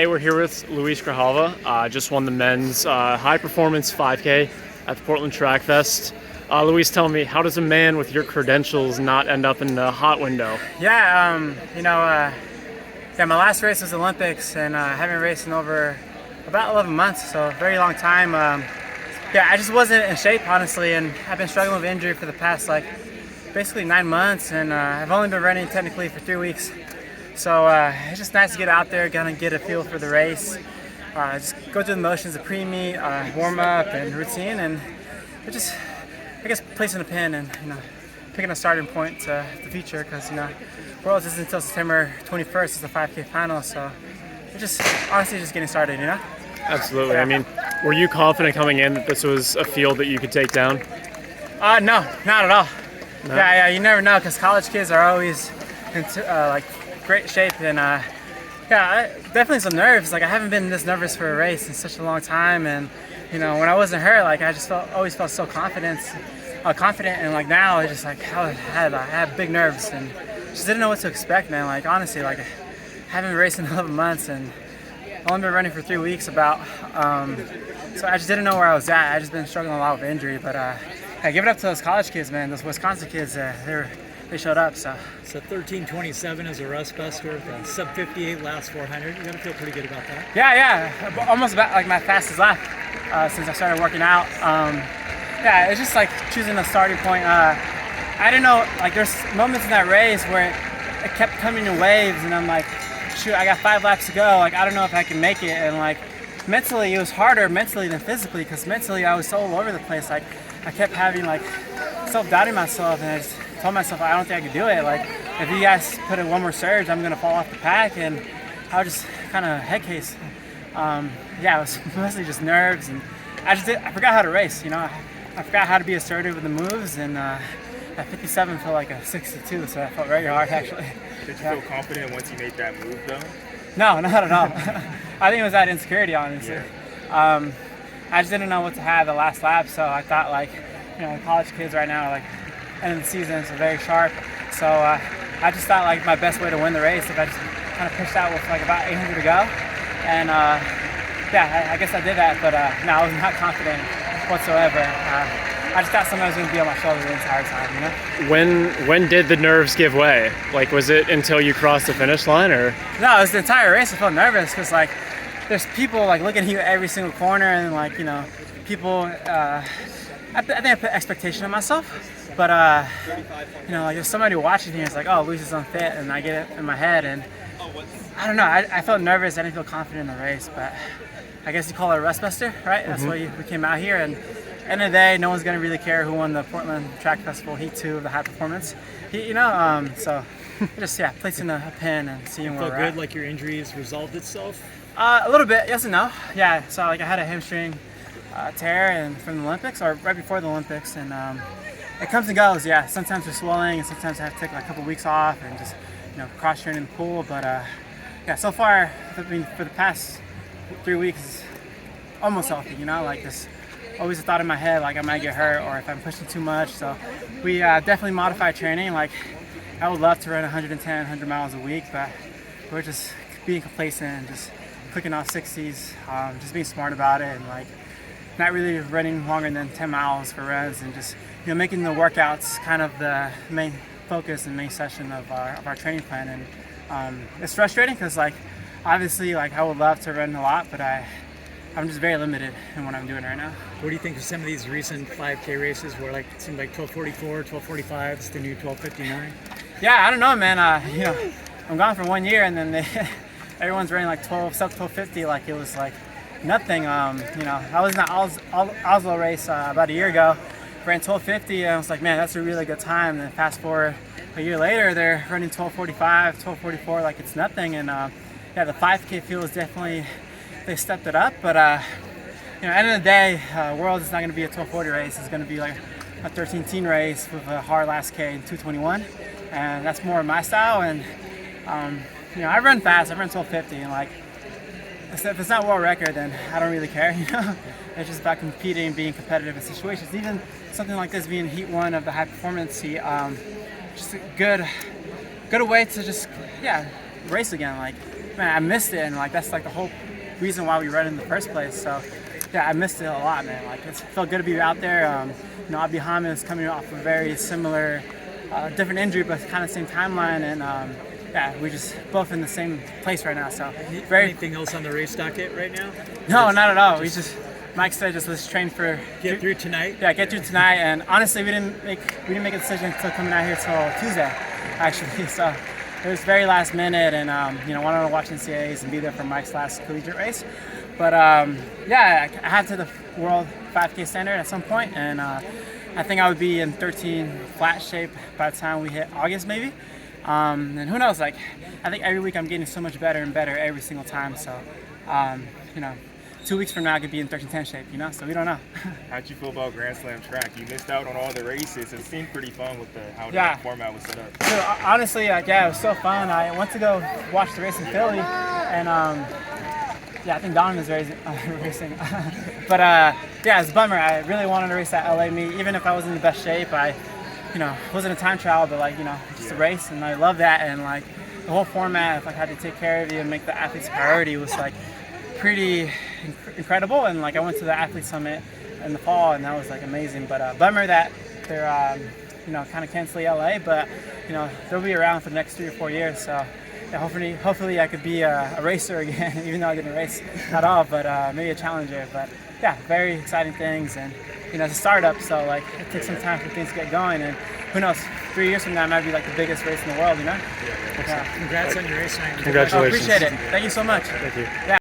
Hey, we're here with Luis Grijalva. Just won the men's high performance 5K at the Portland Track Fest. Luis, tell me, how does a man with your credentials not end up in the hot window? Yeah, my last race was Olympics, and I haven't raced in over about 11 months, so a very long time. I just wasn't in shape, honestly, and I've been struggling with injury for the past basically 9 months, and I've only been running technically for 3 weeks. So it's just nice to get out there, kind of get a feel for the race, just go through the motions of pre-meet, warm-up, and routine, and it just, I guess, placing a pin and picking a starting point to the future, because Worlds isn't until September 21st is the 5K final, so we're just honestly just getting started, Absolutely. I mean, were you confident coming in that this was a field that you could take down? No, not at all. No? Yeah, you never know, because college kids are always in great shape, and definitely some nerves. I haven't been this nervous for a race in such a long time, and when I wasn't hurt, I just always felt so confident, and now it's just I had big nerves and just didn't know what to expect, man. Honestly, I haven't raced in 11 months and only been running for 3 weeks about, so I just didn't know where I was at. I just been struggling a lot with injury, but I give it up to those college kids, man. Those Wisconsin kids, they showed up. So 13:27 is a rust buster. Sub 58 last 400. You gotta feel pretty good about that. Yeah, almost about my fastest lap since I started working out. It's just choosing a starting point. I didn't know, there's moments in that race where it kept coming in waves, and I'm like, shoot, I got 5 laps to go. I don't know if I can make it. And mentally, it was harder mentally than physically, because mentally I was so all over the place. I kept having self-doubting myself, and I just told myself I don't think I could do it. If you guys put in one more surge, I'm gonna fall off the pack, and I was just kind of head case. It was mostly just nerves, and I forgot how to race. I forgot how to be assertive with the moves, and at 57 felt like a 62, so that felt very hard actually. Did you feel confident once you made that move though? No, not at all. I think it was that insecurity, honestly. Yeah. I just didn't know what to have the last lap, so I thought college kids right now are end of the season, so very sharp. So I just thought my best way to win the race if I just kind of pushed out with about 800 to go, and I guess I did that, but no, I was not confident whatsoever. I just thought somebody was going to be on my shoulder the entire time, When did the nerves give way? Was it until you crossed the finish line, or? No, it was the entire race. I felt nervous because there's people looking at you every single corner, and people. I think I put expectation on myself, but there's somebody watching here. It's oh, Luis is unfit, and I get it in my head, and I don't know. I felt nervous. I didn't feel confident in the race, but I guess you call it a rust buster, right? That's why we came out here, and end of the day, no one's gonna really care who won the Portland Track Festival Heat 2 of the high performance. So just placing a pin and seeing where we're at. Feel good, your injury has resolved itself? A little bit, yes and no. Yeah, so I had a hamstring tear from the Olympics, or right before the Olympics, and it comes and goes. Yeah, sometimes there's swelling, and sometimes I have to take a couple weeks off and just cross train in the pool. But so far, for the past 3 weeks, almost healthy. This always a thought in my head I might get hurt or if I'm pushing too much. So we definitely modified training. I would love to run 110, 100 miles a week, but we're just being complacent and just clicking off 60s, just being smart about it, and not really running longer than 10 miles for runs, and just making the workouts kind of the main focus and main session of our training plan. And it's frustrating because obviously I would love to run a lot, but I'm just very limited in what I'm doing right now. What do you think of some of these recent 5K races where it seemed 12:44, 12:45, it's the new 12:59? Yeah, I don't know, man. I'm gone for 1 year, and then everyone's running 12:50 it was nothing. I was in the Oslo race about a year ago, ran 12:50, and I was man, that's a really good time. And then fast forward a year later, they're running 12:45, 12:44 it's nothing. And the 5K field is definitely, they stepped it up, but end of the day, Worlds is not going to be a 12:40 race. It's going to be a 13:10 race with a hard last K in 2:21, and that's more my style. And I run fast. I run 12:50, and if it's not world record, then I don't really care. It's just about competing, being competitive in situations. Even something like this being Heat 1 of the high performance heat, just a good way to just race again. man, I missed it, and like that's like the whole reason why we run in the first place. So yeah, I missed it a lot, man. Like it felt good to be out there. You know, Abi Hamid is coming off a very similar, different injury, but kind of same timeline, and yeah, we're just both in the same place right now. So very. Anything else on the race docket right now? No, not at all. We just Mike said just let's train for Get through tonight. Yeah, get through tonight. And honestly, we didn't make a decision until coming out here till Tuesday, actually. So it was very last minute, and you know, wanted to watch NCAAs and be there for Mike's last collegiate race. But yeah, I had to the World 5K standard at some point, and I think I would be in 13 flat shape by the time we hit August, maybe. And who knows? Like, I think every week I'm getting so much better and better every single time. So, you know, 2 weeks from now I could be in 13-10 shape. You know, so we don't know. How'd you feel about Grand Slam track? You missed out on all the races. It seemed pretty fun with how Yeah. the format was set up. So, honestly, yeah, it was so fun. I went to go watch the race in Philly, and yeah, I think Don was racing. But yeah, it's a bummer. I really wanted to race that LA meet, even if I wasn't in the best shape. You know, it wasn't a time trial, but like, you know, just a race, and I love that. And like the whole format, if I had to take care of you and make the athletes a priority, was like pretty incredible. And like I went to the athlete summit in the fall, and that was like amazing. But bummer that they're you know, kind of canceling LA, but you know, they'll be around for the next 3 or 4 years. So yeah, hopefully I could be a racer again, even though I didn't race at all, but maybe a challenger. But yeah, very exciting things, and you know, it's a startup, so like it takes some time for things to get going, and who knows, 3 years from now it might be like the biggest race in the world, you know? Congrats on your race tonight. Congratulations. I appreciate it. Thank you so much. Thank you. Yeah.